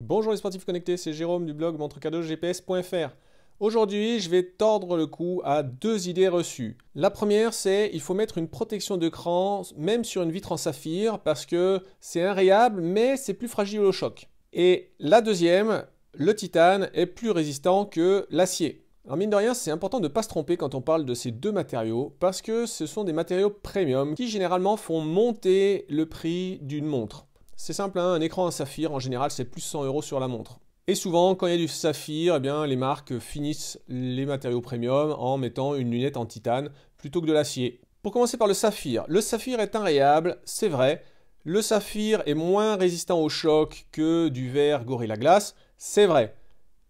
Bonjour les sportifs connectés, c'est Jérôme du blog montrecadosgps.fr. Aujourd'hui, je vais tordre le cou à deux idées reçues. La première, c'est il faut mettre une protection d'écran, même sur une vitre en saphir, parce que c'est inrayable, mais c'est plus fragile au choc. Et la deuxième, le titane est plus résistant que l'acier. Alors mine de rien, c'est important de ne pas se tromper quand on parle de ces deux matériaux, parce que ce sont des matériaux premium qui généralement font monter le prix d'une montre. C'est simple, hein, un écran en saphir, en général, c'est plus 100 € sur la montre. Et souvent, quand il y a du saphir, eh bien, les marques finissent les matériaux premium en mettant une lunette en titane plutôt que de l'acier. Pour commencer par le saphir est inrayable, c'est vrai. Le saphir est moins résistant au choc que du verre Gorilla Glass, c'est vrai.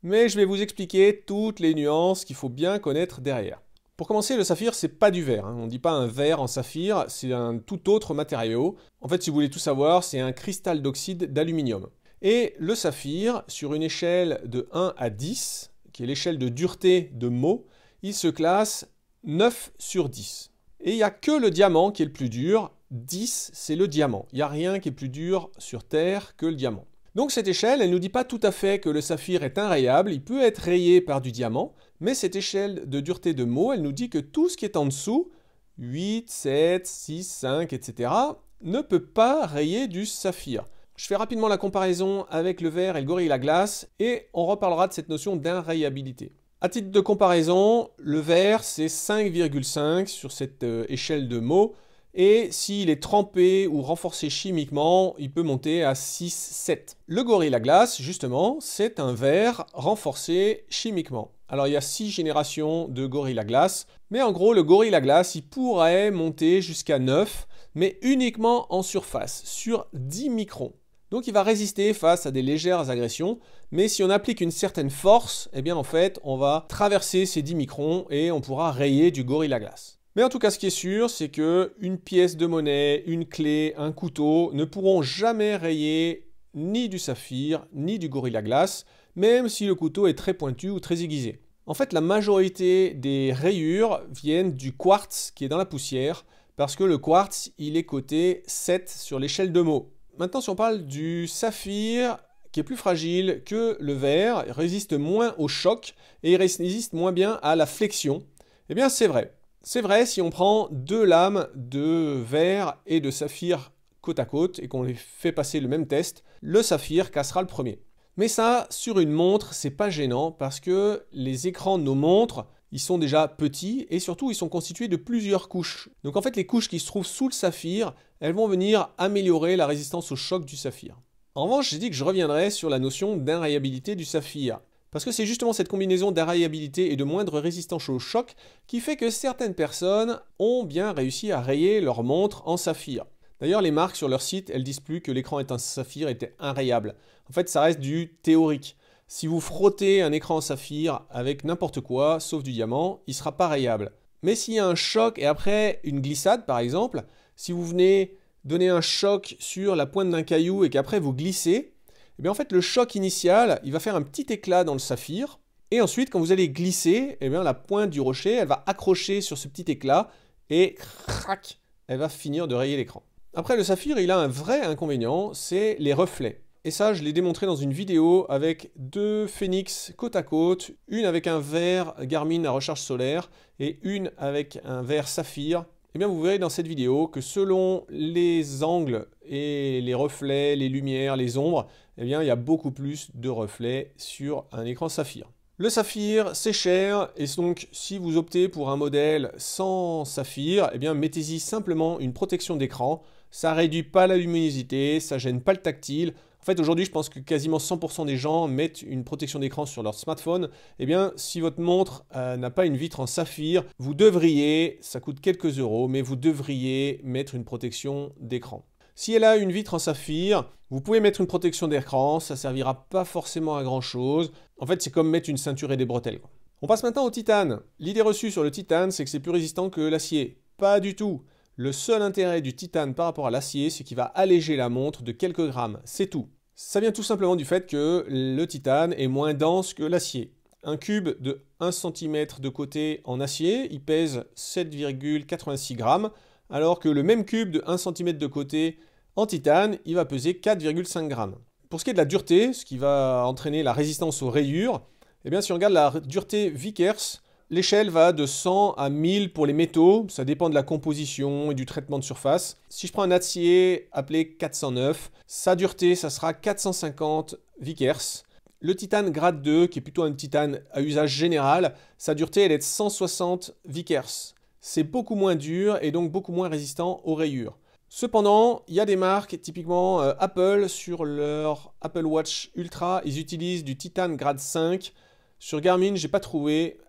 Mais je vais vous expliquer toutes les nuances qu'il faut bien connaître derrière. Pour commencer, le saphir, c'est pas du verre. On ne dit pas un verre en saphir, c'est un tout autre matériau. En fait, si vous voulez tout savoir, c'est un cristal d'oxyde d'aluminium. Et le saphir, sur une échelle de 1 à 10, qui est l'échelle de dureté de Mohs, il se classe 9 sur 10. Et il n'y a que le diamant qui est le plus dur. 10, c'est le diamant. Il n'y a rien qui est plus dur sur Terre que le diamant. Donc cette échelle, elle ne nous dit pas tout à fait que le saphir est inrayable, il peut être rayé par du diamant, mais cette échelle de dureté de Mohs, elle nous dit que tout ce qui est en dessous, 8, 7, 6, 5, etc., ne peut pas rayer du saphir. Je fais rapidement la comparaison avec le verre et le Gorilla Glass, et on reparlera de cette notion d'inrayabilité. À titre de comparaison, le verre, c'est 5,5 sur cette échelle de Mohs, et s'il est trempé ou renforcé chimiquement, il peut monter à 6, 7. Le Gorilla Glass, justement, c'est un verre renforcé chimiquement. Alors il y a 6 générations de Gorilla Glass, mais en gros le Gorilla Glass, il pourrait monter jusqu'à 9, mais uniquement en surface, sur 10 microns. Donc il va résister face à des légères agressions, mais si on applique une certaine force, eh bien en fait, on va traverser ces 10 microns et on pourra rayer du Gorilla Glass. Mais en tout cas, ce qui est sûr, c'est qu'une pièce de monnaie, une clé, un couteau ne pourront jamais rayer ni du saphir, ni du Gorilla Glass, même si le couteau est très pointu ou très aiguisé. En fait, la majorité des rayures viennent du quartz qui est dans la poussière, parce que le quartz, il est coté 7 sur l'échelle de Mohs. Maintenant, si on parle du saphir, qui est plus fragile que le verre, il résiste moins au choc et il résiste moins bien à la flexion, eh bien c'est vrai. C'est vrai si on prend deux lames de verre et de saphir côte à côte et qu'on les fait passer le même test, le saphir cassera le premier. Mais ça, sur une montre, c'est pas gênant parce que les écrans de nos montres, ils sont déjà petits et surtout ils sont constitués de plusieurs couches. Donc en fait les couches qui se trouvent sous le saphir, elles vont venir améliorer la résistance au choc du saphir. En revanche, j'ai dit que je reviendrai sur la notion d'inrayabilité du saphir. Parce que c'est justement cette combinaison d'inrayabilité et de moindre résistance au choc qui fait que certaines personnes ont bien réussi à rayer leur montre en saphir. D'ailleurs, les marques sur leur site, elles disent plus que l'écran est un saphir était inrayable. En fait, ça reste du théorique. Si vous frottez un écran en saphir avec n'importe quoi, sauf du diamant, il ne sera pas rayable. Mais s'il y a un choc et après une glissade, par exemple, si vous venez donner un choc sur la pointe d'un caillou et qu'après vous glissez, eh bien en fait le choc initial, il va faire un petit éclat dans le saphir, et ensuite quand vous allez glisser, eh bien la pointe du rocher, elle va accrocher sur ce petit éclat, et crac, elle va finir de rayer l'écran. Après le saphir, il a un vrai inconvénient, c'est les reflets. Et ça, je l'ai démontré dans une vidéo avec deux Phoenix côte à côte, une avec un verre Garmin à recharge solaire, et une avec un verre saphir. Eh bien, vous verrez dans cette vidéo que selon les angles et les reflets, les lumières, les ombres, eh bien, il y a beaucoup plus de reflets sur un écran saphir. Le saphir, c'est cher, et donc si vous optez pour un modèle sans saphir, eh bien, mettez-y simplement une protection d'écran. Ça réduit pas la luminosité, ça gêne pas le tactile. En fait, aujourd'hui, je pense que quasiment 100% des gens mettent une protection d'écran sur leur smartphone. Eh bien, si votre montre n'a pas une vitre en saphir, vous devriez, ça coûte quelques euros, mais vous devriez mettre une protection d'écran. Si elle a une vitre en saphir, vous pouvez mettre une protection d'écran, ça ne servira pas forcément à grand chose. En fait, c'est comme mettre une ceinture et des bretelles. On passe maintenant au titane. L'idée reçue sur le titane, c'est que c'est plus résistant que l'acier. Pas du tout. Le seul intérêt du titane par rapport à l'acier, c'est qu'il va alléger la montre de quelques grammes, c'est tout. Ça vient tout simplement du fait que le titane est moins dense que l'acier. Un cube de 1 cm de côté en acier, il pèse 7,86 grammes, alors que le même cube de 1 cm de côté en titane, il va peser 4,5 grammes. Pour ce qui est de la dureté, ce qui va entraîner la résistance aux rayures, eh bien si on regarde la dureté Vickers, l'échelle va de 100 à 1000 pour les métaux, ça dépend de la composition et du traitement de surface. Si je prends un acier appelé 409, sa dureté, ça sera 450 Vickers. Le titane grade 2, qui est plutôt un titane à usage général, sa dureté elle est de 160 Vickers. C'est beaucoup moins dur et donc beaucoup moins résistant aux rayures. Cependant, il y a des marques, typiquement Apple, sur leur Apple Watch Ultra, ils utilisent du titane grade 5. Sur Garmin, je n'ai pas trouvé.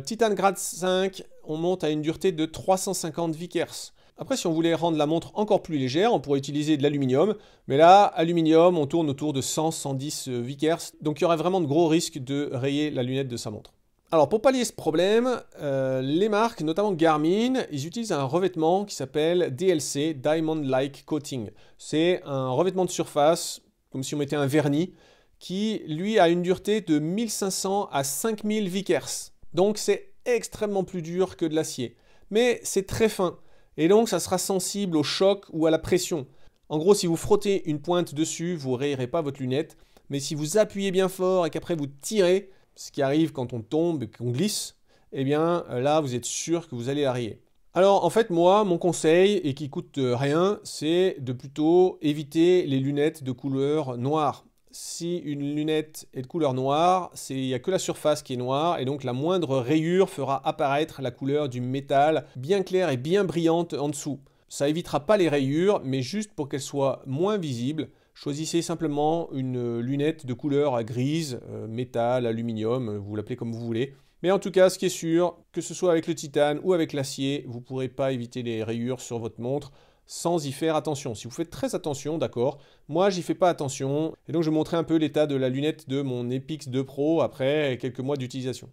Titane grade 5, on monte à une dureté de 350 Vickers. Après, si on voulait rendre la montre encore plus légère, on pourrait utiliser de l'aluminium. Mais là, aluminium, on tourne autour de 100-110 Vickers. Donc il y aurait vraiment de gros risques de rayer la lunette de sa montre. Alors pour pallier ce problème, les marques, notamment Garmin, ils utilisent un revêtement qui s'appelle DLC, Diamond Like Coating. C'est un revêtement de surface, comme si on mettait un vernis, qui lui a une dureté de 1500 à 5000 Vickers. Donc c'est extrêmement plus dur que de l'acier. Mais c'est très fin, et donc ça sera sensible au choc ou à la pression. En gros, si vous frottez une pointe dessus, vous ne rayerez pas votre lunette, mais si vous appuyez bien fort et qu'après vous tirez, ce qui arrive quand on tombe et qu'on glisse, eh bien là vous êtes sûr que vous allez la rayer. Alors en fait moi, mon conseil, et qui coûte rien, c'est de plutôt éviter les lunettes de couleur noire. Si une lunette est de couleur noire, il n'y a que la surface qui est noire, et donc la moindre rayure fera apparaître la couleur du métal bien claire et bien brillante en dessous. Ça évitera pas les rayures, mais juste pour qu'elles soient moins visibles, choisissez simplement une lunette de couleur grise, métal, aluminium, vous l'appelez comme vous voulez. Mais en tout cas, ce qui est sûr, que ce soit avec le titane ou avec l'acier, vous ne pourrez pas éviter les rayures sur votre montre sans y faire attention. Si vous faites très attention, d'accord, moi j'y fais pas attention, et donc je vais montrer un peu l'état de la lunette de mon Epix 2 Pro après quelques mois d'utilisation.